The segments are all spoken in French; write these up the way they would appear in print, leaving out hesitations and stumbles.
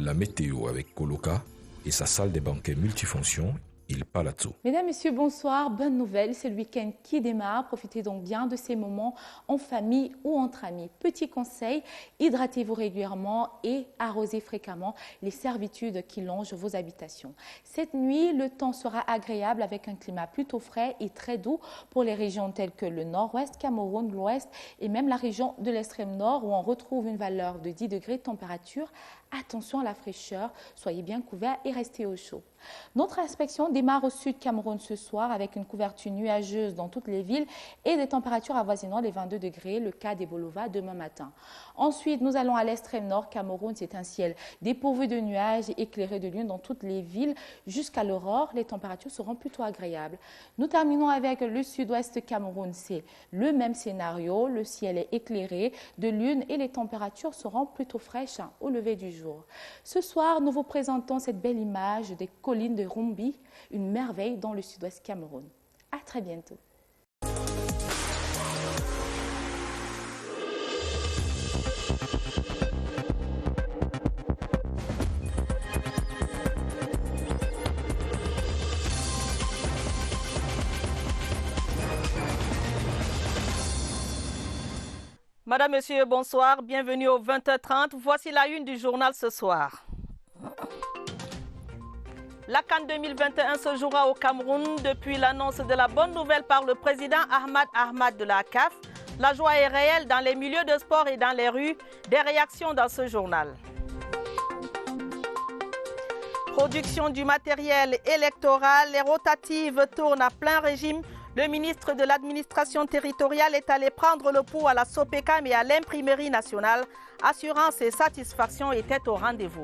La météo avec Coloca et sa salle des banquets multifonctions, Il Palazzo. Mesdames, Messieurs, bonsoir. Bonne nouvelle, c'est le week-end qui démarre. Profitez donc bien de ces moments en famille ou entre amis. Petit conseil, hydratez-vous régulièrement et arrosez fréquemment les servitudes qui longent vos habitations. Cette nuit, le temps sera agréable avec un climat plutôt frais et très doux pour les régions telles que le nord-ouest, Cameroun, l'ouest et même la région de l'extrême nord où on retrouve une valeur de 10 degrés de température. Attention à la fraîcheur, soyez bien couverts et restez au chaud. Notre inspection démarre au sud Cameroun ce soir avec une couverture nuageuse dans toutes les villes et des températures avoisinant les 22 degrés, le cas des Bolova demain matin. Ensuite, nous allons à l'extrême nord Cameroun, c'est un ciel dépourvu de nuages et éclairé de lune dans toutes les villes. Jusqu'à l'aurore, les températures seront plutôt agréables. Nous terminons avec le sud-ouest Cameroun, c'est le même scénario, le ciel est éclairé de lune et les températures seront plutôt fraîches au lever du jour. Ce soir, nous vous présentons cette belle image des collines de Rumbi, une merveille dans le sud-ouest Cameroun. À très bientôt. Madame, Monsieur, bonsoir. Bienvenue au 20h30. Voici la une du journal ce soir. La CAN 2021 se jouera au Cameroun depuis l'annonce de la bonne nouvelle par le président Ahmad de la CAF. La joie est réelle dans les milieux de sport et dans les rues. Des réactions dans ce journal. Production du matériel électoral, les rotatives tournent à plein régime. Le ministre de l'administration territoriale est allé prendre le pouls à la SOPECAM et à l'imprimerie nationale. Assurance et satisfaction étaient au rendez-vous.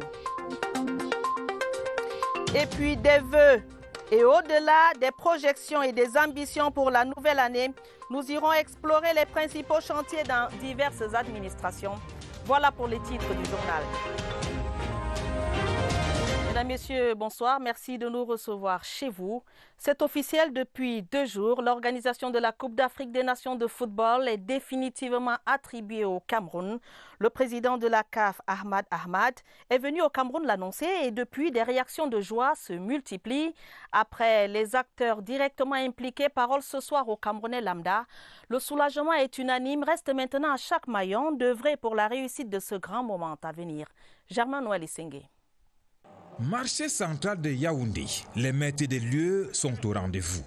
Et puis des vœux et au-delà des projections et des ambitions pour la nouvelle année, nous irons explorer les principaux chantiers dans diverses administrations. Voilà pour les titres du journal. Mesdames, Messieurs, bonsoir. Merci de nous recevoir chez vous. C'est officiel depuis 2 jours. L'organisation de la Coupe d'Afrique des Nations de football est définitivement attribuée au Cameroun. Le président de la CAF, Ahmad, est venu au Cameroun l'annoncer et depuis, des réactions de joie se multiplient. Après les acteurs directement impliqués, parole ce soir au Camerounais lambda. Le soulagement est unanime. Reste maintenant à chaque maillon d'œuvrer pour la réussite de ce grand moment à venir. Germain Noël Issengue. Marché central de Yaoundé, les maîtres des lieux sont au rendez-vous.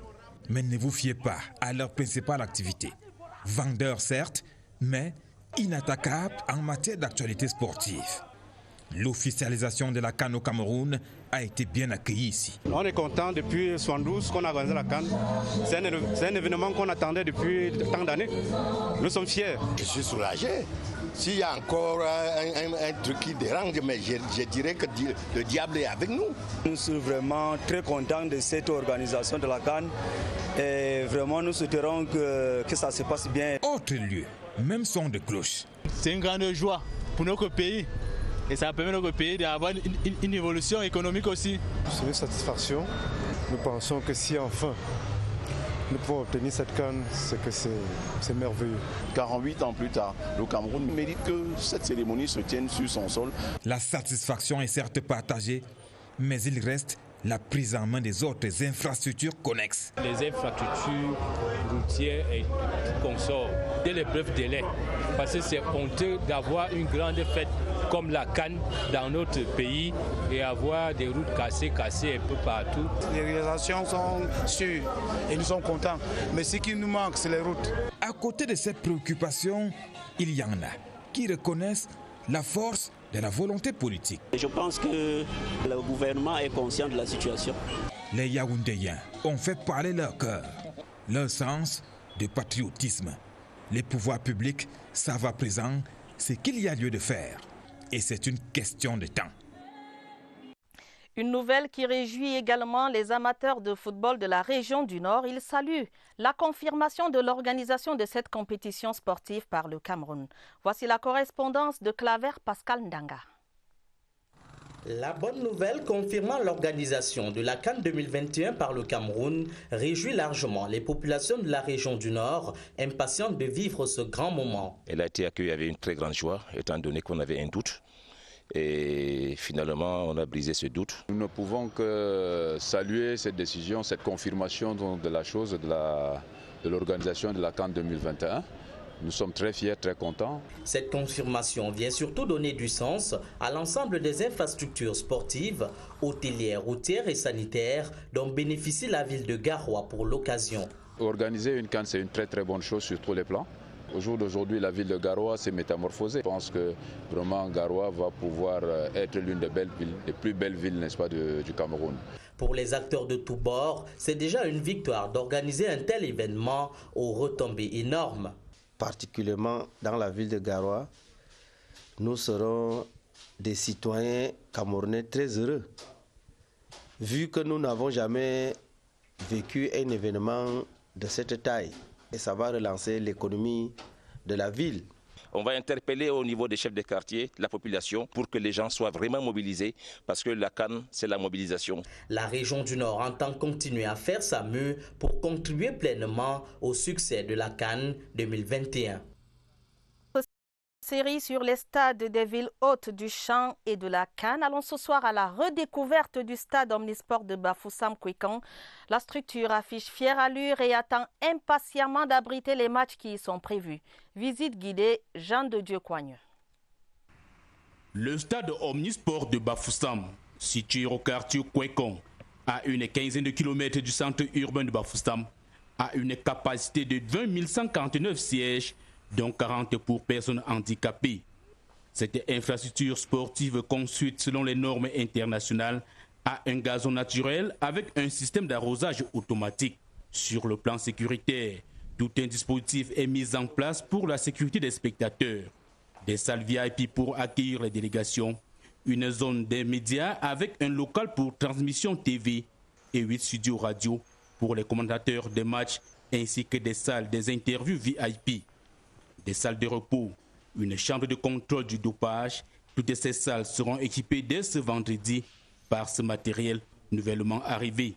Mais ne vous fiez pas à leur principale activité. Vendeurs certes, mais inattaquables en matière d'actualité sportive. L'officialisation de la CAN au Cameroun a été bien accueillie ici. On est content depuis 1972 qu'on a organisé la CAN. C'est un événement qu'on attendait depuis tant d'années. Nous sommes fiers. Je suis soulagé. S'il y a encore un truc qui dérange, mais je dirais que le diable est avec nous. Nous sommes vraiment très contents de cette organisation de la CAN et vraiment nous souhaiterons que ça se passe bien. Autre lieu, même son de cloche. C'est une grande joie pour notre pays et ça permet à notre pays d'avoir une évolution économique aussi. C'est une satisfaction. Nous pensons que si enfin nous pouvons obtenir cette canne, c'est que c'est merveilleux. 48 ans plus tard, le Cameroun mérite que cette cérémonie se tienne sur son sol. La satisfaction est certes partagée, mais il reste la prise en main des autres infrastructures connexes. Les infrastructures routières et consorts, dès les brefs délais, parce que c'est honteux d'avoir une grande fête comme la CAN dans notre pays et avoir des routes cassées un peu partout. Les réalisations sont sûres et nous sommes contents, mais ce qui nous manque, c'est les routes. À côté de cette préoccupation, il y en a qui reconnaissent la force de la volonté politique. Je pense que le gouvernement est conscient de la situation. Les Yaoundéens ont fait parler leur cœur, leur sens de patriotisme. Les pouvoirs publics savent à présent ce qu'il y a lieu de faire. Et c'est une question de temps. Une nouvelle qui réjouit également les amateurs de football de la région du Nord. Ils saluent la confirmation de l'organisation de cette compétition sportive par le Cameroun. Voici la correspondance de Claver Pascal Ndanga. La bonne nouvelle confirmant l'organisation de la CAN 2021 par le Cameroun réjouit largement les populations de la région du Nord, impatientes de vivre ce grand moment. Elle a été accueillie avec une très grande joie, étant donné qu'on avait un doute. Et finalement, on a brisé ce doute. Nous ne pouvons que saluer cette décision, cette confirmation de la chose de l'organisation de la CAN 2021. Nous sommes très fiers, très contents. Cette confirmation vient surtout donner du sens à l'ensemble des infrastructures sportives, hôtelières, routières et sanitaires dont bénéficie la ville de Garoua pour l'occasion. Organiser une CAN, c'est une très très bonne chose sur tous les plans. Au jour d'aujourd'hui, la ville de Garoua s'est métamorphosée. Je pense que vraiment Garoua va pouvoir être l'une des plus belles villes, n'est-ce pas, du Cameroun. Pour les acteurs de tous bords, c'est déjà une victoire d'organiser un tel événement aux retombées énormes. Particulièrement dans la ville de Garoua, nous serons des citoyens camerounais très heureux, vu que nous n'avons jamais vécu un événement de cette taille. Et ça va relancer l'économie de la ville. On va interpeller au niveau des chefs de quartier, la population, pour que les gens soient vraiment mobilisés, parce que la CAN, c'est la mobilisation. La région du Nord entend continuer à faire sa mue pour contribuer pleinement au succès de la CAN 2021. Série sur les stades des villes hautes du Champ et de la Cannes. Allons ce soir à la redécouverte du stade omnisport de Bafoussam-Kouikan. La structure affiche fière allure et attend impatiemment d'abriter les matchs qui y sont prévus. Visite guidée, Jean de Dieu Coigneux. Le stade omnisport de Bafoussam, situé au quartier Kouikan, à une quinzaine de kilomètres du centre urbain de Bafoussam, a une capacité de 20 149 sièges, dont 40 pour personnes handicapées. Cette infrastructure sportive construite selon les normes internationales a un gazon naturel avec un système d'arrosage automatique. Sur le plan sécuritaire, tout un dispositif est mis en place pour la sécurité des spectateurs. Des salles VIP pour accueillir les délégations, une zone des médias avec un local pour transmission TV et 8 studios radio pour les commentateurs des matchs ainsi que des salles des interviews VIP. Des salles de repos, une chambre de contrôle du dopage. Toutes ces salles seront équipées dès ce vendredi par ce matériel nouvellement arrivé.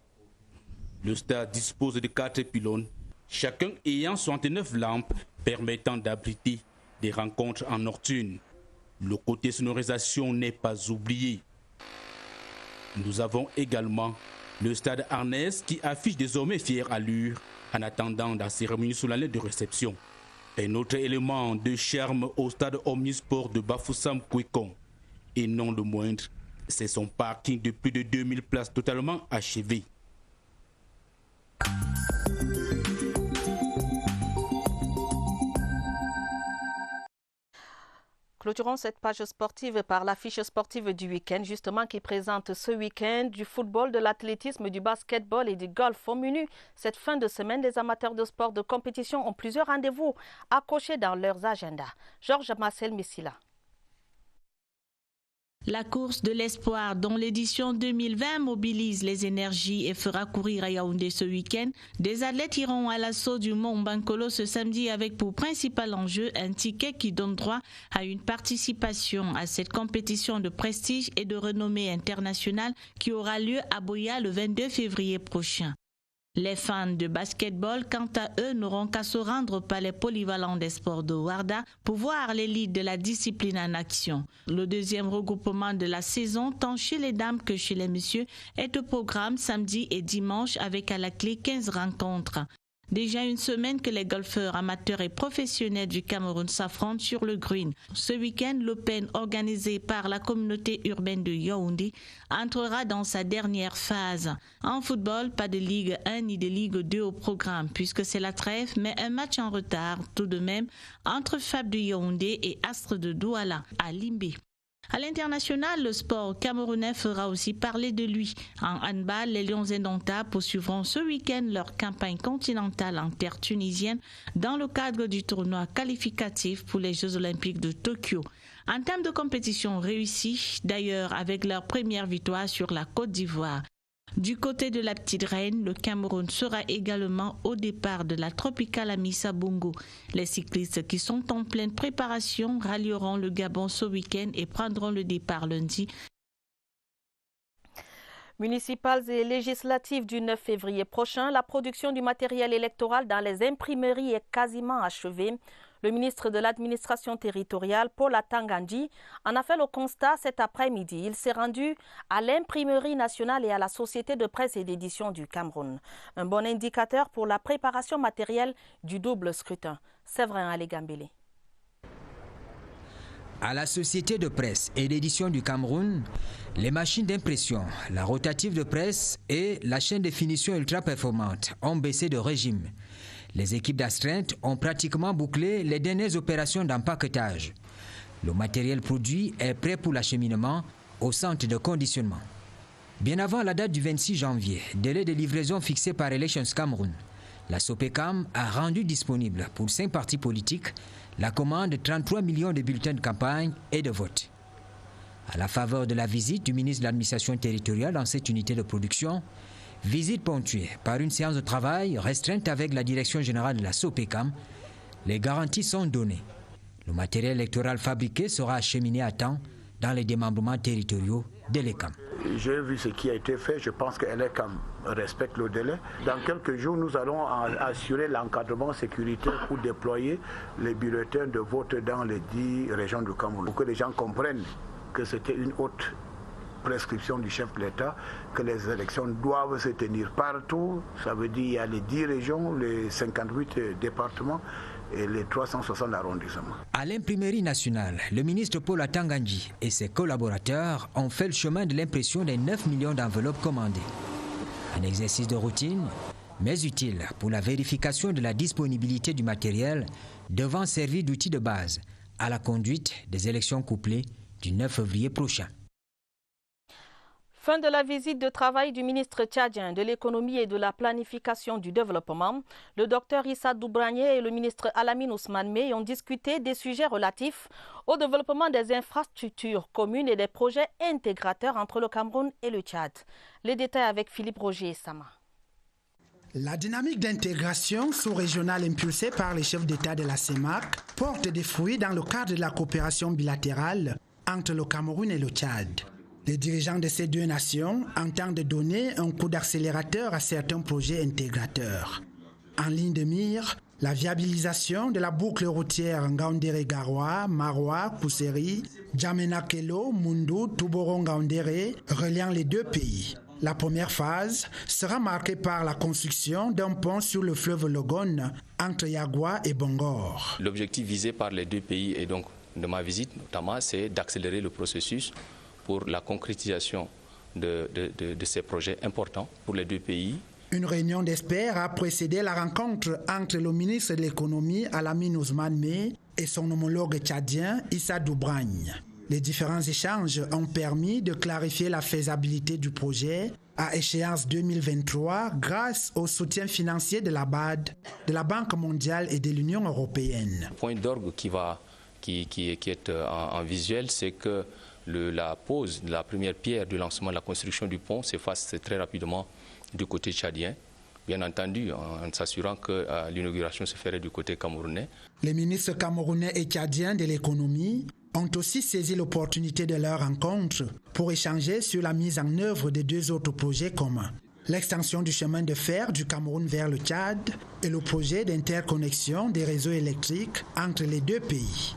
Le stade dispose de 4 pylônes, chacun ayant 69 lampes permettant d'abriter des rencontres en nocturne. Le côté sonorisation n'est pas oublié. Nous avons également le stade Arnès qui affiche désormais fière allure en attendant la cérémonie solennelle de réception. Un autre élément de charme au stade omnisport de Bafoussam-Kouikan, et non le moindre, c'est son parking de plus de 2000 places totalement achevé. Clôturons cette page sportive par l'affiche sportive du week-end, justement qui présente ce week-end du football, de l'athlétisme, du basketball et du golf. Au menu, cette fin de semaine, les amateurs de sport de compétition ont plusieurs rendez-vous accrochés dans leurs agendas. Georges Marcel Messila. La course de l'espoir, dont l'édition 2020 mobilise les énergies et fera courir à Yaoundé ce week-end. Des athlètes iront à l'assaut du Mont Bankolo ce samedi avec pour principal enjeu un ticket qui donne droit à une participation à cette compétition de prestige et de renommée internationale qui aura lieu à Boya le 22 février prochain. Les fans de basketball, quant à eux, n'auront qu'à se rendre au palais polyvalent des sports de Ouarda pour voir l'élite de la discipline en action. Le deuxième regroupement de la saison, tant chez les dames que chez les messieurs, est au programme samedi et dimanche avec à la clé 15 rencontres. Déjà une semaine que les golfeurs amateurs et professionnels du Cameroun s'affrontent sur le green. Ce week-end, l'Open organisé par la communauté urbaine de Yaoundé entrera dans sa dernière phase. En football, pas de Ligue 1 ni de Ligue 2 au programme puisque c'est la trêve, mais un match en retard tout de même entre FAB de Yaoundé et Astre de Douala à Limbé. À l'international, le sport camerounais fera aussi parler de lui. En handball, les Lions indomptables poursuivront ce week-end leur campagne continentale en terre tunisienne dans le cadre du tournoi qualificatif pour les Jeux olympiques de Tokyo. En termes de compétition réussie, d'ailleurs avec leur première victoire sur la Côte d'Ivoire. Du côté de la petite reine, le Cameroun sera également au départ de la tropicale Amissa Bongo. Les cyclistes qui sont en pleine préparation rallieront le Gabon ce week-end et prendront le départ lundi. Municipales et législatives du 9 février prochain, la production du matériel électoral dans les imprimeries est quasiment achevée. Le ministre de l'administration territoriale, Paul Atanga-Ndji, en a fait le constat cet après-midi. Il s'est rendu à l'imprimerie nationale et à la société de presse et d'édition du Cameroun. Un bon indicateur pour la préparation matérielle du double scrutin. Séverin Alégambélé. À la société de presse et d'édition du Cameroun, les machines d'impression, la rotative de presse et la chaîne de finition ultra performante ont baissé de régime. Les équipes d'astreinte ont pratiquement bouclé les dernières opérations d'empaquetage. Le matériel produit est prêt pour l'acheminement au centre de conditionnement. Bien avant la date du 26 janvier, délai de livraison fixé par Elections Cameroun, la SOPECAM a rendu disponible pour 5 partis politiques la commande de 33 millions de bulletins de campagne et de vote. À la faveur de la visite du ministre de l'administration territoriale dans cette unité de production, visite ponctuée par une séance de travail restreinte avec la direction générale de la SOPECAM, les garanties sont données. Le matériel électoral fabriqué sera acheminé à temps dans les démembrements territoriaux de l'ECAM. J'ai vu ce qui a été fait, je pense que l'ECAM respecte le délai. Dans quelques jours, nous allons assurer l'encadrement sécuritaire pour déployer les bulletins de vote dans les 10 régions du Cameroun. Pour que les gens comprennent que c'était une haute prescription du chef de l'État, que les élections doivent se tenir partout. Ça veut dire qu'il y a les 10 régions, les 58 départements et les 360 arrondissements. À l'imprimerie nationale, le ministre Paul Atanga-Ndji et ses collaborateurs ont fait le chemin de l'impression des 9 millions d'enveloppes commandées. Un exercice de routine, mais utile pour la vérification de la disponibilité du matériel devant servir d'outil de base à la conduite des élections couplées du 9 février prochain. Fin de la visite de travail du ministre tchadien de l'économie et de la planification du développement. Le docteur Issa Doubragné et le ministre Alamine Ousmane Mey ont discuté des sujets relatifs au développement des infrastructures communes et des projets intégrateurs entre le Cameroun et le Tchad. Les détails avec Philippe Roger Sama. La dynamique d'intégration sous-régionale impulsée par les chefs d'État de la CEMAC porte des fruits dans le cadre de la coopération bilatérale entre le Cameroun et le Tchad. Les dirigeants de ces deux nations entendent donner un coup d'accélérateur à certains projets intégrateurs. En ligne de mire, la viabilisation de la boucle routière Ngaoundéré-Garoua, Maroua, Kousseri, Djamena-Kelo, Mundu, Touboro-Ngaoundéré, reliant les deux pays. La première phase sera marquée par la construction d'un pont sur le fleuve Logone entre Yagua et Bongor. L'objectif visé par les deux pays et donc de ma visite notamment, c'est d'accélérer le processus pour la concrétisation de ces projets importants pour les deux pays. Une réunion d'experts a précédé la rencontre entre le ministre de l'économie Alamine Ousmane Mey et son homologue tchadien Issa Doubragne. Les différents échanges ont permis de clarifier la faisabilité du projet à échéance 2023 grâce au soutien financier de la BAD, de la Banque mondiale et de l'Union européenne. Le point d'orgue qui est en visuel, c'est que la pose de la première pierre du lancement de la construction du pont s'efface très rapidement du côté tchadien, bien entendu en s'assurant que l'inauguration se ferait du côté camerounais. Les ministres camerounais et tchadiens de l'économie ont aussi saisi l'opportunité de leur rencontre pour échanger sur la mise en œuvre de deux autres projets communs. L'extension du chemin de fer du Cameroun vers le Tchad et le projet d'interconnexion des réseaux électriques entre les deux pays.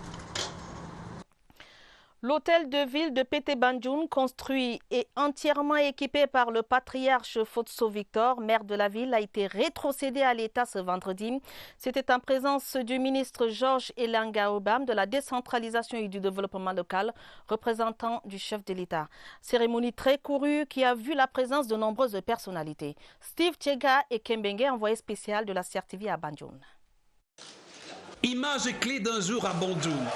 L'hôtel de ville de Pété Bandjoun, construit et entièrement équipé par le patriarche Fotso Victor, maire de la ville, a été rétrocédé à l'État ce vendredi. C'était en présence du ministre Georges Elanga Obam de la décentralisation et du développement local, représentant du chef de l'État. Cérémonie très courue qui a vu la présence de nombreuses personnalités. Steve Tchega et Kembenge, envoyé spécial de la CRTV à Bandjoun. Image clé d'un jour à Bandjoun.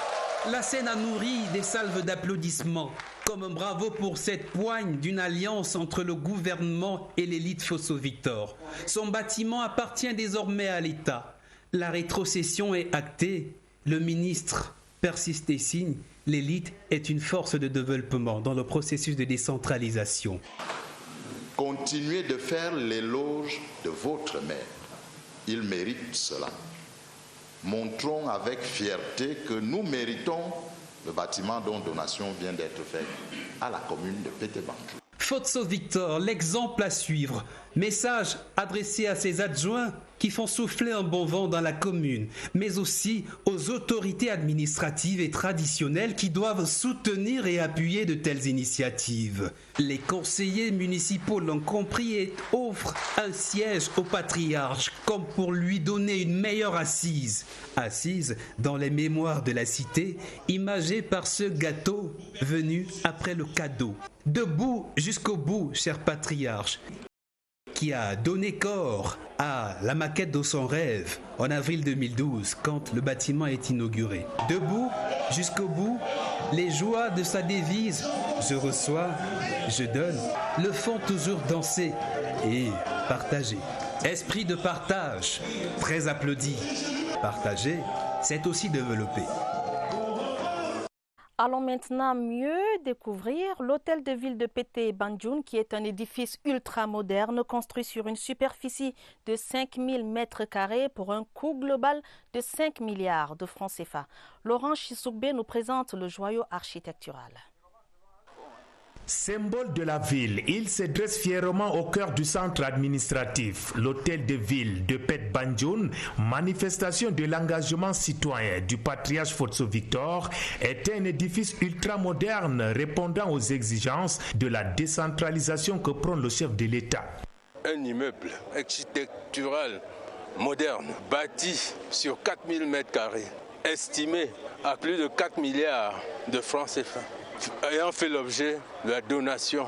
La scène a nourri des salves d'applaudissements, comme un bravo pour cette poigne d'une alliance entre le gouvernement et l'élite Fotso Victor. Son bâtiment appartient désormais à l'État. La rétrocession est actée. Le ministre persiste et signe. L'élite est une force de développement dans le processus de décentralisation. Continuez de faire l'éloge de votre maire. Il mérite cela. Montrons avec fierté que nous méritons le bâtiment dont donation vient d'être faite à la commune de Pété Bandjoun. Fotso Victor, l'exemple à suivre. Message adressé à ses adjoints qui font souffler un bon vent dans la commune, mais aussi aux autorités administratives et traditionnelles qui doivent soutenir et appuyer de telles initiatives. Les conseillers municipaux l'ont compris et offrent un siège au patriarche comme pour lui donner une meilleure assise. Assise dans les mémoires de la cité, imagée par ce gâteau venu après le cadeau. Debout jusqu'au bout, cher patriarche, qui a donné corps à la maquette de son rêve en avril 2012 quand le bâtiment est inauguré. Debout jusqu'au bout, les joies de sa devise « Je reçois, je donne » le font toujours danser et partager. Esprit de partage, très applaudi. Partager, c'est aussi développer. Allons maintenant mieux découvrir l'hôtel de ville de Pete Banjoun, qui est un édifice ultramoderne construit sur une superficie de 5000 m² pour un coût global de 5 milliards de francs CFA. Laurent Chissoukbe nous présente le joyau architectural. Symbole de la ville, il se dresse fièrement au cœur du centre administratif. L'hôtel de ville de Pete Banjoun, manifestation de l'engagement citoyen du patriarche Fotso Victor, est un édifice ultramoderne répondant aux exigences de la décentralisation que prône le chef de l'État. Un immeuble architectural moderne, bâti sur 4000 m², estimé à plus de 4 milliards de francs CFA. Ayant fait l'objet de la donation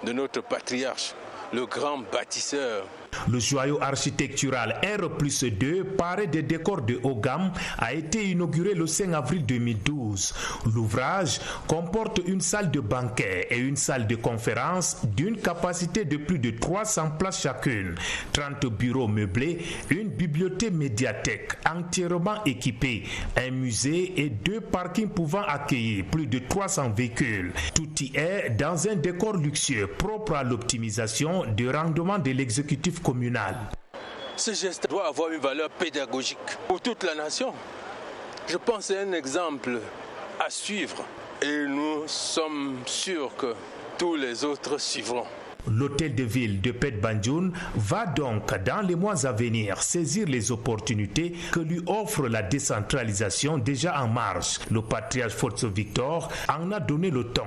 de notre patriarche, le grand bâtisseur. Le joyau architectural R+2, paré de décors de haut gamme, a été inauguré le 5 avril 2012. L'ouvrage comporte une salle de banquet et une salle de conférence d'une capacité de plus de 300 places chacune, 30 bureaux meublés, une bibliothèque médiathèque entièrement équipée, un musée et 2 parkings pouvant accueillir plus de 300 véhicules. Tout y est dans un décor luxueux propre à l'optimisation du rendement de l'exécutif communal. Ce geste doit avoir une valeur pédagogique pour toute la nation. Je pense que c'est un exemple à suivre et nous sommes sûrs que tous les autres suivront. L'hôtel de ville de Pete Banjoun va donc, dans les mois à venir, saisir les opportunités que lui offre la décentralisation déjà en marche. Le patriarche Fotso Victor en a donné le ton.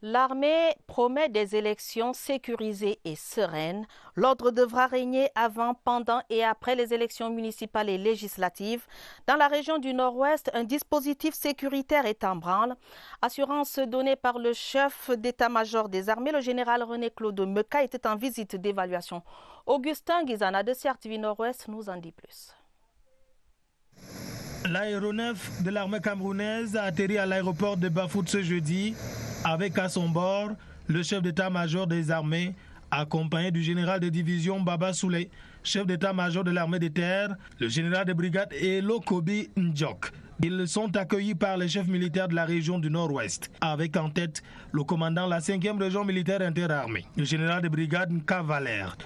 L'armée promet des élections sécurisées et sereines. L'ordre devra régner avant, pendant et après les élections municipales et législatives. Dans la région du Nord-Ouest, un dispositif sécuritaire est en branle. Assurance donnée par le chef d'état-major des armées, le général René-Claude Meka, était en visite d'évaluation. Augustin Guizana de CRTV Nord-Ouest nous en dit plus. L'aéronef de l'armée camerounaise a atterri à l'aéroport de Bafoussam ce jeudi avec à son bord le chef d'état-major des armées accompagné du général de division Baba Souley, chef d'état-major de l'armée des terres, le général de brigade Elo Kobi Ndjok. Ils sont accueillis par les chefs militaires de la région du Nord-Ouest, avec en tête le commandant de la 5e région militaire interarmée, le général de brigade Nkavalère.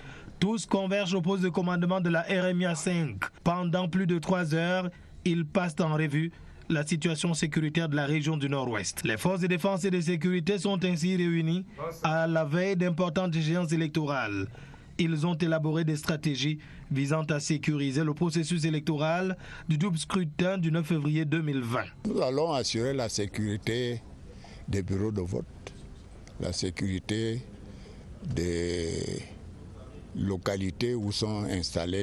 Tous convergent au poste de commandement de la RMIA 5. Pendant plus de 3 heures, ils passent en revue la situation sécuritaire de la région du Nord-Ouest. Les forces de défense et de sécurité sont ainsi réunies à la veille d'importantes échéances électorales. Ils ont élaboré des stratégies visant à sécuriser le processus électoral du double scrutin du 9 février 2020. Nous allons assurer la sécurité des bureaux de vote, la sécurité des localités où sont installées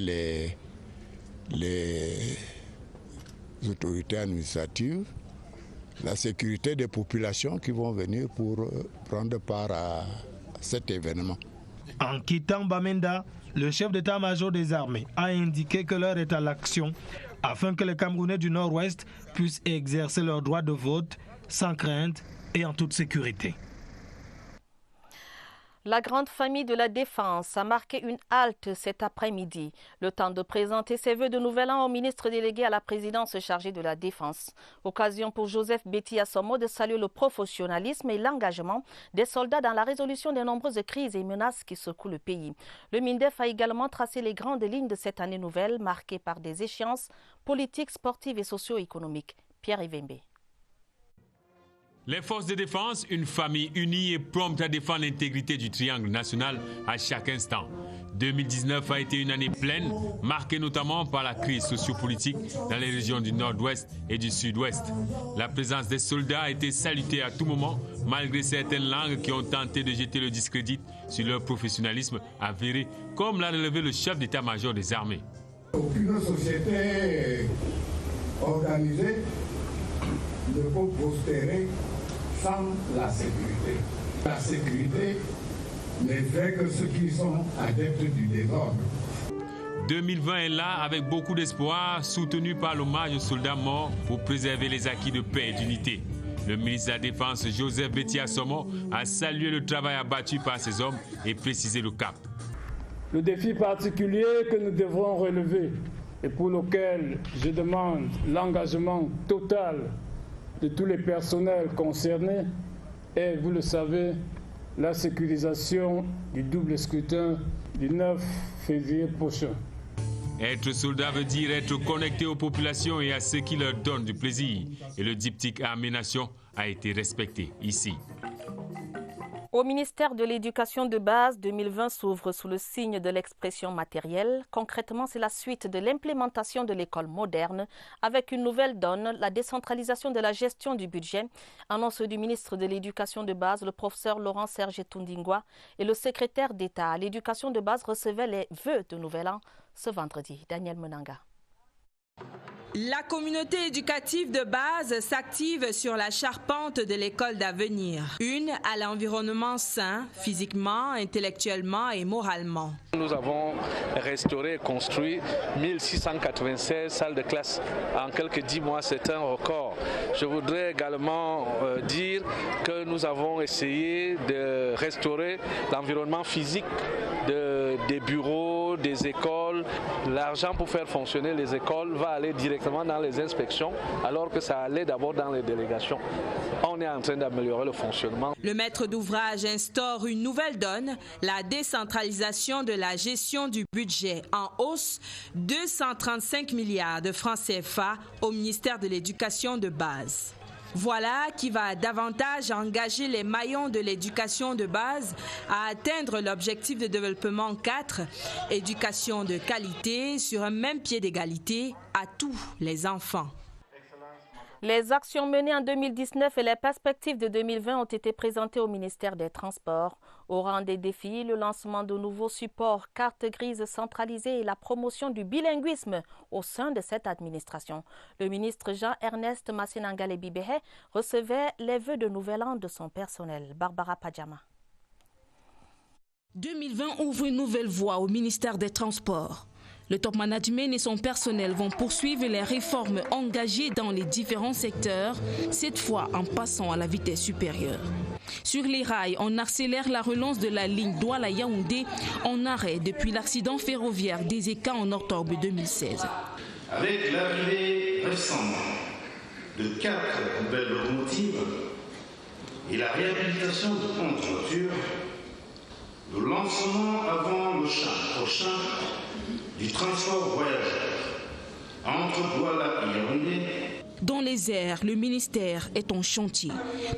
les autorités administratives, la sécurité des populations qui vont venir pour prendre part à cet événement. En quittant Bamenda, le chef d'état-major des armées a indiqué que l'heure est à l'action afin que les Camerounais du Nord-Ouest puissent exercer leur droit de vote sans crainte et en toute sécurité. La grande famille de la Défense a marqué une halte cet après-midi, le temps de présenter ses vœux de nouvel an au ministre délégué à la présidence chargé de la Défense. Occasion pour Joseph Betty Assomo de saluer le professionnalisme et l'engagement des soldats dans la résolution des nombreuses crises et menaces qui secouent le pays. Le MINDEF a également tracé les grandes lignes de cette année nouvelle, marquée par des échéances politiques, sportives et socio-économiques. Pierre Ivembe. Les forces de défense, une famille unie et prompte à défendre l'intégrité du triangle national à chaque instant. 2019 a été une année pleine, marquée notamment par la crise sociopolitique dans les régions du nord-ouest et du sud-ouest. La présence des soldats a été salutée à tout moment, malgré certaines langues qui ont tenté de jeter le discrédit sur leur professionnalisme avéré, comme l'a relevé le chef d'état-major des armées. Aucune société organisée ne peut prospérer sans la sécurité. La sécurité n'est fait que ceux qui sont adeptes du désordre. 2020 est là avec beaucoup d'espoir, soutenu par l'hommage aux soldats morts pour préserver les acquis de paix et d'unité. Le ministre de la Défense, Joseph Betty-Assomo, a salué le travail abattu par ces hommes et précisé le cap. Le défi particulier que nous devrons relever et pour lequel je demande l'engagement total de tous les personnels concernés est, vous le savez, la sécurisation du double scrutin du 9 février prochain. Être soldat veut dire être connecté aux populations et à ceux qui leur donnent du plaisir. Et le diptyque Armée-Nation a été respecté ici. Au ministère de l'Éducation de base, 2020 s'ouvre sous le signe de l'expression matérielle. Concrètement, c'est la suite de l'implémentation de l'école moderne avec une nouvelle donne, la décentralisation de la gestion du budget. Annonce du ministre de l'Éducation de base, le professeur Laurent Serge Tundingwa, et le secrétaire d'État à l'Éducation de base recevaient les vœux de Nouvel An ce vendredi. Daniel Menanga. La communauté éducative de base s'active sur la charpente de l'école d'avenir. Une à l'environnement sain, physiquement, intellectuellement et moralement. Nous avons restauré et construit 1696 salles de classe. En quelques 10 mois, c'est un record. Je voudrais également dire que nous avons essayé de restaurer l'environnement physique des bureaux, des écoles. L'argent pour faire fonctionner les écoles va aller directement dans les inspections, alors que ça allait d'abord dans les délégations. On est en train d'améliorer le fonctionnement. Le maître d'ouvrage instaure une nouvelle donne, la décentralisation de la gestion du budget en hausse, 235 milliards de francs CFA au ministère de l'Éducation de base. Voilà qui va davantage engager les maillons de l'éducation de base à atteindre l'objectif de développement 4, éducation de qualité sur un même pied d'égalité à tous les enfants. Les actions menées en 2019 et les perspectives de 2020 ont été présentées au ministère des Transports. Au rang des défis, le lancement de nouveaux supports, cartes grises centralisées et la promotion du bilinguisme au sein de cette administration. Le ministre Jean-Ernest Massenangale-Bibehe recevait les vœux de Nouvel An de son personnel. Barbara Padjama. 2020 ouvre une nouvelle voie au ministère des Transports. Le top management et son personnel vont poursuivre les réformes engagées dans les différents secteurs, cette fois en passant à la vitesse supérieure. Sur les rails, on accélère la relance de la ligne Douala-Yaoundé en arrêt depuis l'accident ferroviaire des Écas en octobre 2016. Avec l'arrivée récente de 4 nouvelles locomotives et la réhabilitation de ponts de voitures, le lancement avant le prochain du transport voyageurs entre Douala et Yaoundé. Dans les airs, le ministère est en chantier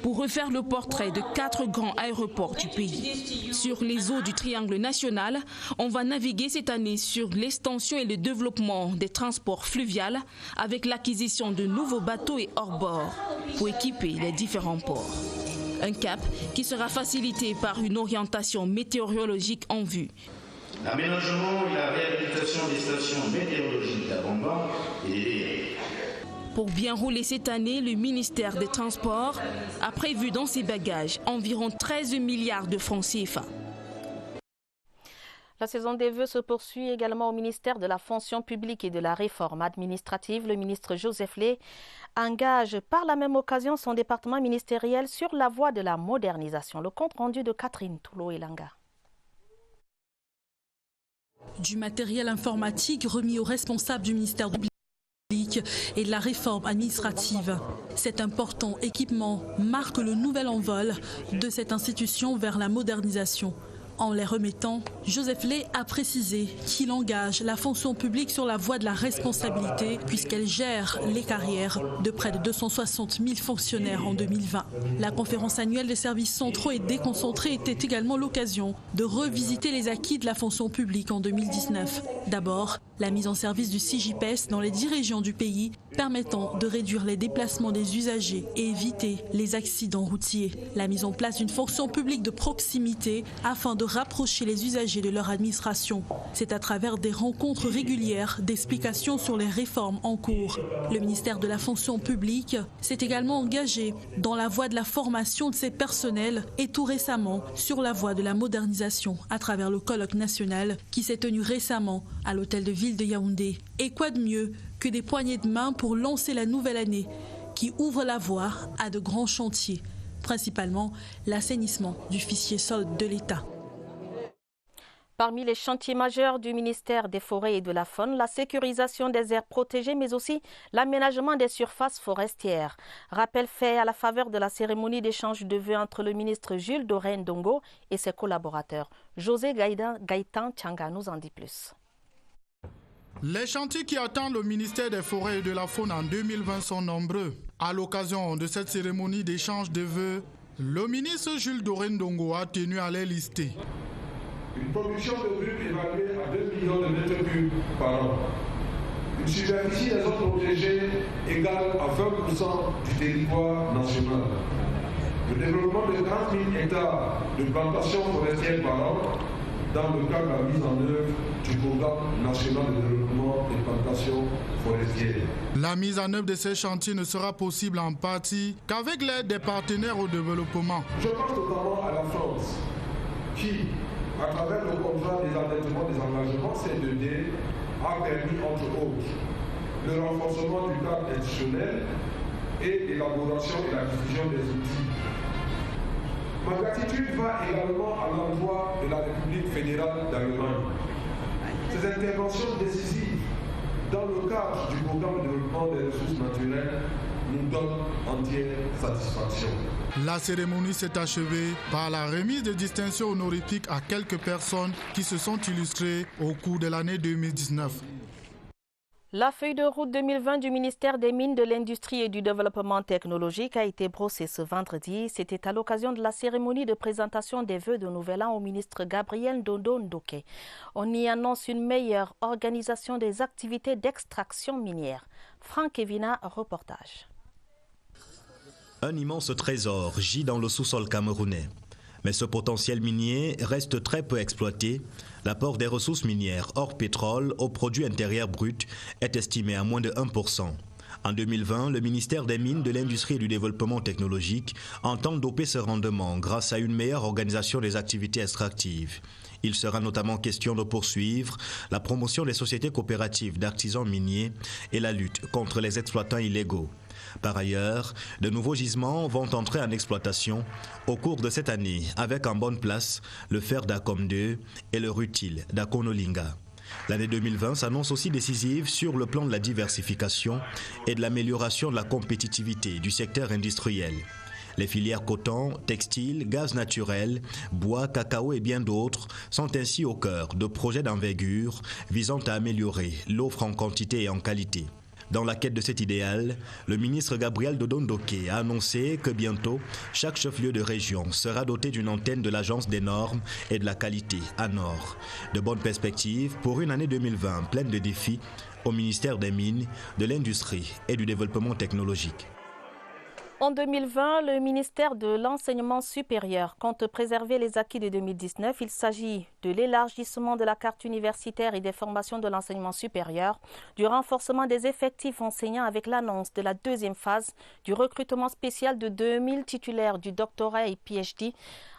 pour refaire le portrait de 4 grands aéroports du pays. Sur les eaux du triangle national, on va naviguer cette année sur l'extension et le développement des transports fluviaux avec l'acquisition de nouveaux bateaux et hors-bord pour équiper les différents ports. Un cap qui sera facilité par une orientation météorologique en vue. L'aménagement et la réhabilitation des stations météorologiques d'Abomba et des DRI. Pour bien rouler cette année, le ministère des Transports a prévu dans ses bagages environ 13 milliards de francs CFA. La saison des vœux se poursuit également au ministère de la fonction publique et de la réforme administrative. Le ministre Joseph Lé engage par la même occasion son département ministériel sur la voie de la modernisation. Le compte rendu de Catherine Toulo-Elanga. Du matériel informatique remis aux responsables du ministère public et de la réforme administrative. Cet important équipement marque le nouvel envol de cette institution vers la modernisation. En les remettant, Joseph Lay a précisé qu'il engage la fonction publique sur la voie de la responsabilité puisqu'elle gère les carrières de près de 260 000 fonctionnaires en 2020. La conférence annuelle des services centraux et déconcentrés était également l'occasion de revisiter les acquis de la fonction publique en 2019. D'abord, la mise en service du CJPS dans les 10 régions du pays permettant de réduire les déplacements des usagers et éviter les accidents routiers. La mise en place d'une fonction publique de proximité afin de rapprocher les usagers de leur administration. C'est à travers des rencontres régulières d'explications sur les réformes en cours. Le ministère de la fonction publique s'est également engagé dans la voie de la formation de ses personnels et tout récemment sur la voie de la modernisation à travers le colloque national qui s'est tenu récemment à l'hôtel de ville de Yaoundé. Et quoi de mieux que des poignées de main pour lancer la nouvelle année qui ouvre la voie à de grands chantiers, principalement l'assainissement du fichier solde de l'État. Parmi les chantiers majeurs du ministère des Forêts et de la Faune, la sécurisation des aires protégées, mais aussi l'aménagement des surfaces forestières. Rappel fait à la faveur de la cérémonie d'échange de vœux entre le ministre Jules Doré-Ndongo et ses collaborateurs. José Gaëtan Tchanga nous en dit plus. Les chantiers qui attendent le ministère des Forêts et de la Faune en 2020 sont nombreux. À l'occasion de cette cérémonie d'échange de vœux, le ministre Jules Doré-Ndongo a tenu à les lister. Une production de brut évaluée à 2 millions de mètres cubes par an. Une superficie des zones protégées égale à 20% du territoire national. Le développement de 40 000 hectares de plantations forestières par an dans le cadre de la mise en œuvre du programme national de développement des plantations forestières. La mise en œuvre de ces chantiers ne sera possible en partie qu'avec l'aide des partenaires au développement. Je pense notamment à la France qui, à travers le contrat des endettements des engagements C2D, a permis entre autres le renforcement du cadre institutionnel et l'élaboration et la diffusion des outils. Ma gratitude va également à l'endroit de la République fédérale d'Allemagne. Ces interventions décisives dans le cadre du programme de développement des ressources naturelles nous donnent entière satisfaction. La cérémonie s'est achevée par la remise de distinctions honorifiques à quelques personnes qui se sont illustrées au cours de l'année 2019. La feuille de route 2020 du ministère des Mines, de l'Industrie et du Développement technologique a été brossée ce vendredi. C'était à l'occasion de la cérémonie de présentation des vœux de Nouvel An au ministre Gabriel Ndondo-Ndoké. On y annonce une meilleure organisation des activités d'extraction minière. Franck Evina, reportage. Un immense trésor gît dans le sous-sol camerounais. Mais ce potentiel minier reste très peu exploité. L'apport des ressources minières hors pétrole au produit intérieur brut est estimé à moins de 1%. En 2020, le ministère des Mines, de l'Industrie et du Développement technologique entend doper ce rendement grâce à une meilleure organisation des activités extractives. Il sera notamment question de poursuivre la promotion des sociétés coopératives d'artisans miniers et la lutte contre les exploitants illégaux. Par ailleurs, de nouveaux gisements vont entrer en exploitation au cours de cette année avec en bonne place le fer d'Akom 2 et le rutile d'Akonolinga. L'année 2020 s'annonce aussi décisive sur le plan de la diversification et de l'amélioration de la compétitivité du secteur industriel. Les filières coton, textile, gaz naturel, bois, cacao et bien d'autres sont ainsi au cœur de projets d'envergure visant à améliorer l'offre en quantité et en qualité. Dans la quête de cet idéal, le ministre Gabriel Ndondo-Ndoké a annoncé que bientôt, chaque chef-lieu de région sera doté d'une antenne de l'Agence des normes et de la qualité, ANOR. De bonnes perspectives pour une année 2020 pleine de défis au ministère des Mines, de l'Industrie et du Développement technologique. En 2020, le ministère de l'Enseignement supérieur compte préserver les acquis de 2019. Il s'agit de l'élargissement de la carte universitaire et des formations de l'enseignement supérieur, du renforcement des effectifs enseignants avec l'annonce de la deuxième phase du recrutement spécial de 2000 titulaires du doctorat et PhD,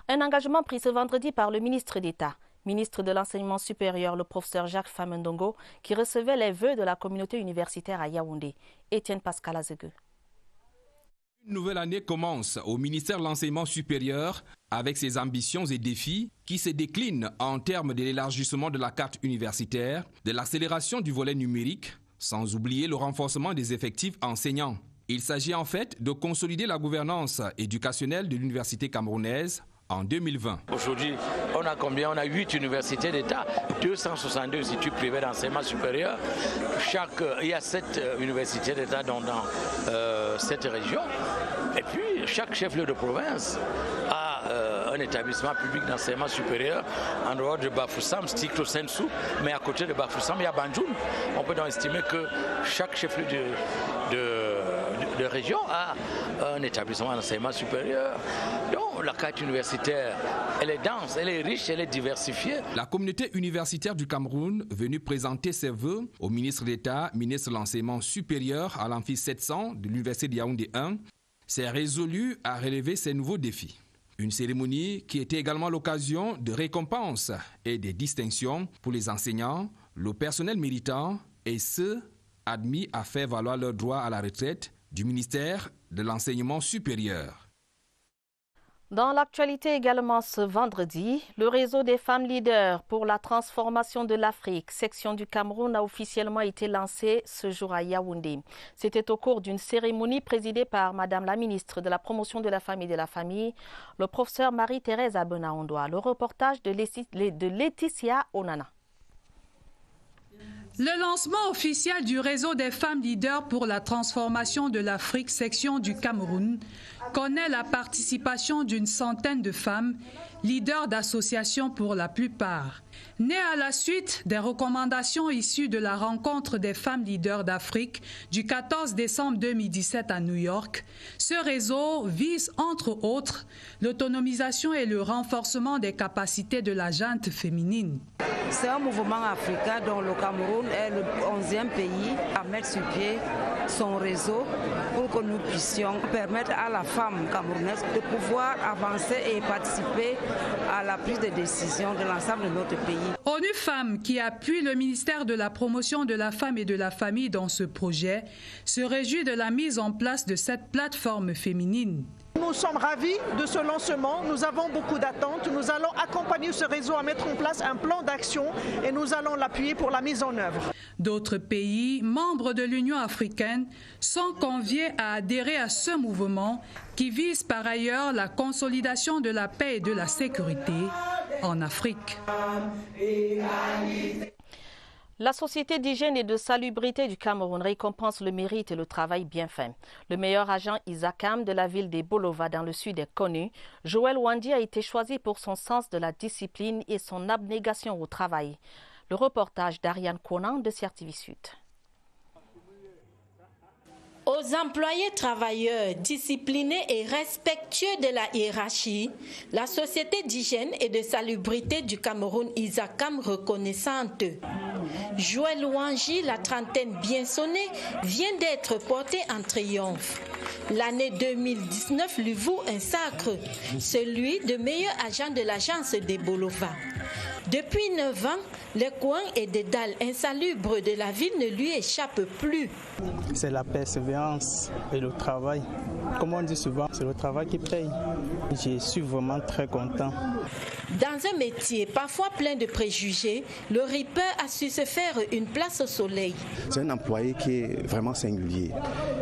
un engagement pris ce vendredi par le ministre d'État. Ministre de l'Enseignement supérieur, le professeur Jacques Famendongo, qui recevait les vœux de la communauté universitaire à Yaoundé. Étienne Pascal Azegu. Une nouvelle année commence au ministère de l'Enseignement supérieur avec ses ambitions et défis qui se déclinent en termes de l'élargissement de la carte universitaire, de l'accélération du volet numérique, sans oublier le renforcement des effectifs enseignants. Il s'agit en fait de consolider la gouvernance éducationnelle de l'université camerounaise en 2020. Aujourd'hui, on a combien? On a 8 universités d'État, 262 instituts privés d'enseignement supérieur. Il y a 7 universités d'État dans cette région. Et puis, chaque chef-lieu de province a un établissement public d'enseignement supérieur en dehors de Bafoussam, Stiklo Sensou, mais à côté de Bafoussam, il y a Banjoun. On peut donc estimer que chaque chef-lieu de région a un établissement d'enseignement supérieur. Donc la carte universitaire, elle est dense, elle est riche, elle est diversifiée. La communauté universitaire du Cameroun, venue présenter ses vœux au ministre d'État, ministre de l'Enseignement supérieur à l'Amphi 700 de l'Université de Yaoundé 1, s'est résolue à relever ces nouveaux défis. Une cérémonie qui était également l'occasion de récompenses et de distinctions pour les enseignants, le personnel méritant et ceux admis à faire valoir leur droit à la retraite du ministère de l'Enseignement supérieur. Dans l'actualité également ce vendredi, le réseau des femmes leaders pour la transformation de l'Afrique, section du Cameroun, a officiellement été lancé ce jour à Yaoundé. C'était au cours d'une cérémonie présidée par Madame la ministre de la Promotion de la Femme et de la Famille, le professeur Marie-Thérèse Abena-Ondoa. Le reportage de Laetitia Onana. Le lancement officiel du réseau des femmes leaders pour la transformation de l'Afrique, section du Cameroun, connaît la participation d'une centaine de femmes, leaders d'associations pour la plupart. Né à la suite des recommandations issues de la rencontre des femmes leaders d'Afrique du 14 décembre 2017 à New York, ce réseau vise entre autres l'autonomisation et le renforcement des capacités de la gente féminine. C'est un mouvement africain dont le Cameroun est le 11e pays à mettre sur pied son réseau pour que nous puissions permettre à la femme camerounaise de pouvoir avancer et participer à la prise de décision de l'ensemble de notre pays. ONU Femmes, qui appuie le ministère de la Promotion de la Femme et de la Famille dans ce projet, se réjouit de la mise en place de cette plateforme féminine. Nous sommes ravis de ce lancement, nous avons beaucoup d'attentes, nous allons accompagner ce réseau à mettre en place un plan d'action et nous allons l'appuyer pour la mise en œuvre. D'autres pays, membres de l'Union africaine, sont conviés à adhérer à ce mouvement qui vise par ailleurs la consolidation de la paix et de la sécurité en Afrique. La Société d'hygiène et de salubrité du Cameroun récompense le mérite et le travail bien fait. Le meilleur agent Isakam de la ville des Bolova dans le sud est connu. Joël Wandi a été choisi pour son sens de la discipline et son abnégation au travail. Le reportage d'Ariane Conan de CRTV Sud. Aux employés travailleurs disciplinés et respectueux de la hiérarchie, la Société d'hygiène et de salubrité du Cameroun Isakam reconnaissante. Joël Wanji, la trentaine bien sonnée, vient d'être porté en triomphe. L'année 2019 lui vaut un sacre, celui de meilleur agent de l'agence des Bolova. Depuis 9 ans, les coins et des dalles insalubres de la ville ne lui échappent plus. C'est la persévérance et le travail. Comme on dit souvent, c'est le travail qui paye. Je suis vraiment très content. Dans un métier parfois plein de préjugés, le Ripper a su se faire une place au soleil. C'est un employé qui est vraiment singulier.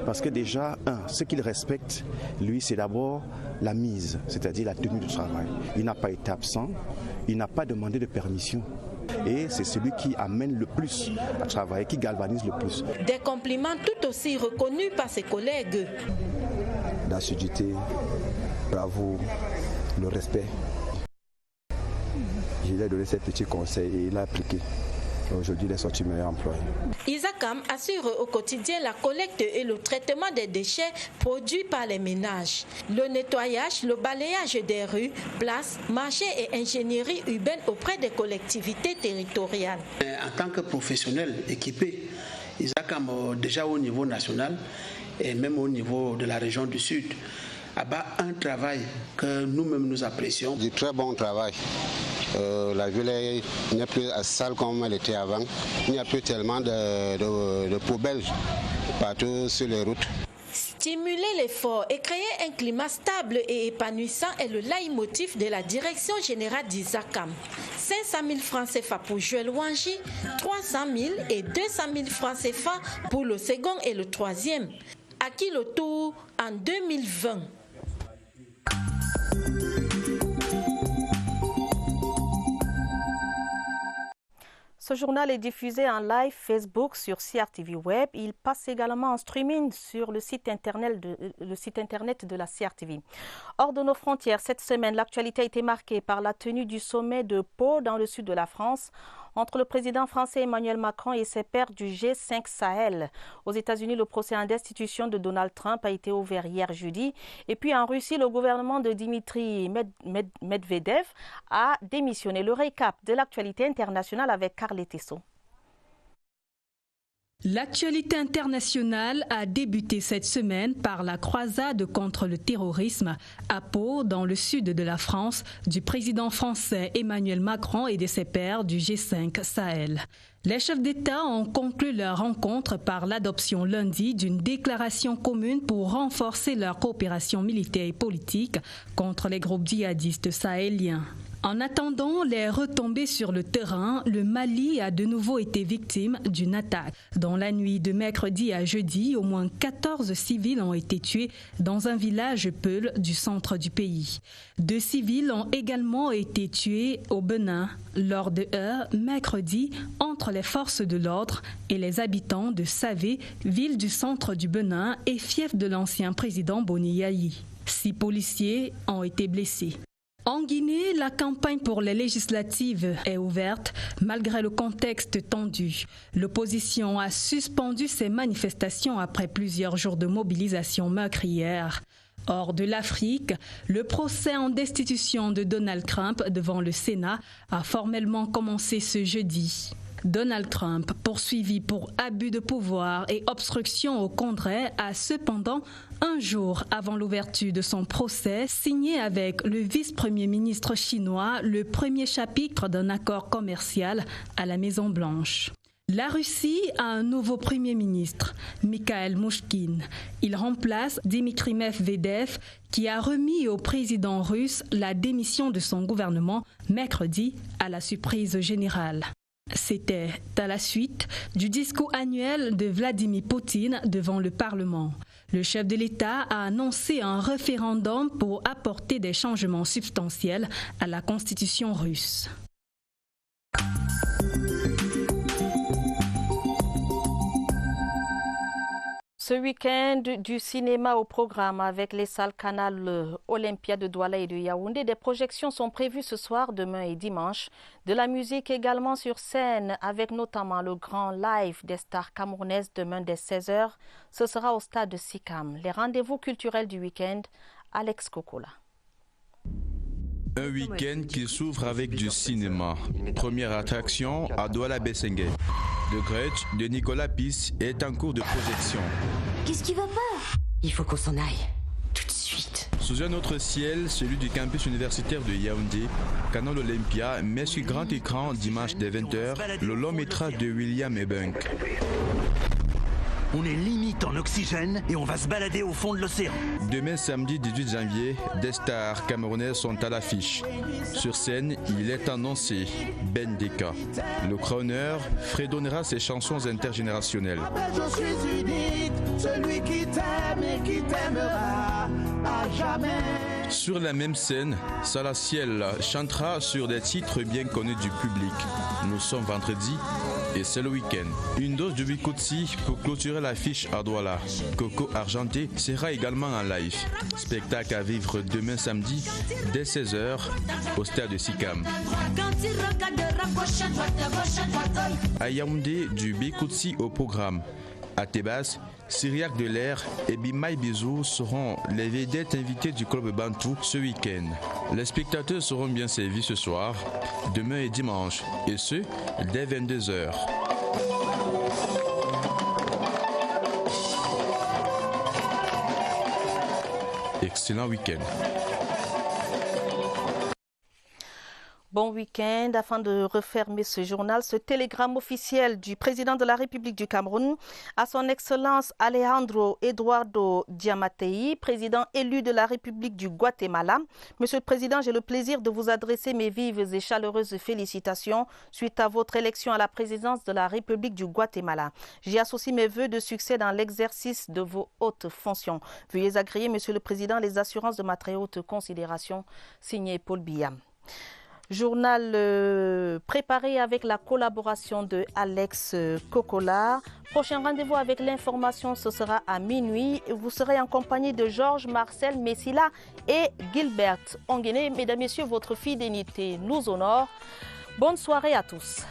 Parce que déjà, ce qu'il respecte, lui, c'est d'abord la mise, c'est-à-dire la tenue du travail. Il n'a pas été absent, il n'a pas demandé de permission. Et c'est celui qui amène le plus à travailler, qui galvanise le plus. Des compliments tout aussi reconnus par ses collègues. L'assiduité, bravo, le respect. Je lui ai donné ces petits conseils et il a appliqué. Aujourd'hui, il est sorti meilleur employé. Isakam assure au quotidien la collecte et le traitement des déchets produits par les ménages. Le nettoyage, le balayage des rues, places, marchés et ingénierie urbaine auprès des collectivités territoriales. En tant que professionnel équipé, Isakam, déjà au niveau national et même au niveau de la région du Sud, abat un travail que nous-mêmes nous apprécions. Du très bon travail. La ville n'est plus sale comme elle était avant. Il n'y a plus tellement de poubelles partout sur les routes. Stimuler l'effort et créer un climat stable et épanouissant est le leitmotiv de la direction générale d'Isakam. 500 000 francs CFA pour Joël Wanji, 300 000 et 200 000 francs CFA pour le second et le troisième. Acquis le tour en 2020. Ce journal est diffusé en live Facebook sur CRTV Web. Il passe également en streaming sur le site internet de la CRTV. Hors de nos frontières, cette semaine, l'actualité a été marquée par la tenue du sommet de Pau dans le sud de la France entre le président français Emmanuel Macron et ses pairs du G5 Sahel. Aux États-Unis, le procès en destitution de Donald Trump a été ouvert hier jeudi. Et puis en Russie, le gouvernement de Dimitri Medvedev a démissionné. Le récap de l'actualité internationale avec Carly Tessot. L'actualité internationale a débuté cette semaine par la croisade contre le terrorisme à Pau, dans le sud de la France, du président français Emmanuel Macron et de ses pairs du G5 Sahel. Les chefs d'État ont conclu leur rencontre par l'adoption lundi d'une déclaration commune pour renforcer leur coopération militaire et politique contre les groupes djihadistes sahéliens. En attendant les retombées sur le terrain, le Mali a de nouveau été victime d'une attaque. Dans la nuit de mercredi à jeudi, au moins 14 civils ont été tués dans un village peul du centre du pays. 2 civils ont également été tués au Bénin lors de heurts mercredi entre les forces de l'ordre et les habitants de Savé, ville du centre du Bénin et fief de l'ancien président Boni Yayi. 6 policiers ont été blessés. En Guinée, la campagne pour les législatives est ouverte malgré le contexte tendu. L'opposition a suspendu ses manifestations après plusieurs jours de mobilisation meurtrière. Hors de l'Afrique, le procès en destitution de Donald Trump devant le Sénat a formellement commencé ce jeudi. Donald Trump, poursuivi pour abus de pouvoir et obstruction au Congrès, a cependant, un jour avant l'ouverture de son procès, signé avec le vice-premier ministre chinois le premier chapitre d'un accord commercial à la Maison-Blanche. La Russie a un nouveau premier ministre, Mikhail Mouchkine. Il remplace Dimitri Medvedev, qui a remis au président russe la démission de son gouvernement mercredi à la surprise générale. C'était à la suite du discours annuel de Vladimir Poutine devant le Parlement. Le chef de l'État a annoncé un référendum pour apporter des changements substantiels à la constitution russe. Ce week-end du cinéma au programme avec les salles Canal Olympia de Douala et de Yaoundé. Des projections sont prévues ce soir, demain et dimanche. De la musique également sur scène avec notamment le grand live des stars camerounaises demain dès 16h. Ce sera au stade de Sikam. Les rendez-vous culturels du week-end, Alex Kokola. Un week-end qui s'ouvre avec du cinéma. Première attraction à Douala Bessengue. Le Grudge de Nicolas Pisse est en cours de projection. Qu'est-ce qui va pas? Il faut qu'on s'en aille. Tout de suite. Sous un autre ciel, celui du campus universitaire de Yaoundé, Canal Olympia met sur grand écran dimanche dès 20h le long métrage de William Ebunk. On est limite en oxygène et on va se balader au fond de l'océan. Demain samedi 18 janvier, des stars camerounaises sont à l'affiche. Sur scène, il est annoncé Ben Deka. Le crooner fredonnera ses chansons intergénérationnelles. Je suis unique, celui qui t'aime et qui t'aimera à jamais. Sur la même scène, Salah Ciel chantera sur des titres bien connus du public. Nous sommes vendredi et c'est le week-end. Une dose de Bikotsi pour clôturer l'affiche à Douala. Coco Argenté sera également en live. Spectacle à vivre demain samedi dès 16h au stade de Sikam. À Yaoundé, du Bikotsi au programme. À Tébas, Syriac de l'air et Bimaï Bizou seront les vedettes invitées du club Bantou ce week-end. Les spectateurs seront bien servis ce soir, demain et dimanche, et ce, dès 22h. Excellent week-end. Bon week-end. Afin de refermer ce journal, ce télégramme officiel du président de la République du Cameroun à son Excellence Alejandro Eduardo Diamatei, président élu de la République du Guatemala. Monsieur le Président, j'ai le plaisir de vous adresser mes vives et chaleureuses félicitations suite à votre élection à la présidence de la République du Guatemala. J'y associe mes vœux de succès dans l'exercice de vos hautes fonctions. Veuillez agréer, Monsieur le Président, les assurances de ma très haute considération. Signé Paul Biya. Journal préparé avec la collaboration de Alex Kokola. Prochain rendez-vous avec l'information, ce sera à minuit. Vous serez en compagnie de Georges, Marcel, Messila et Gilbert Onguené. Mesdames, Messieurs, votre fidélité nous honore. Bonne soirée à tous.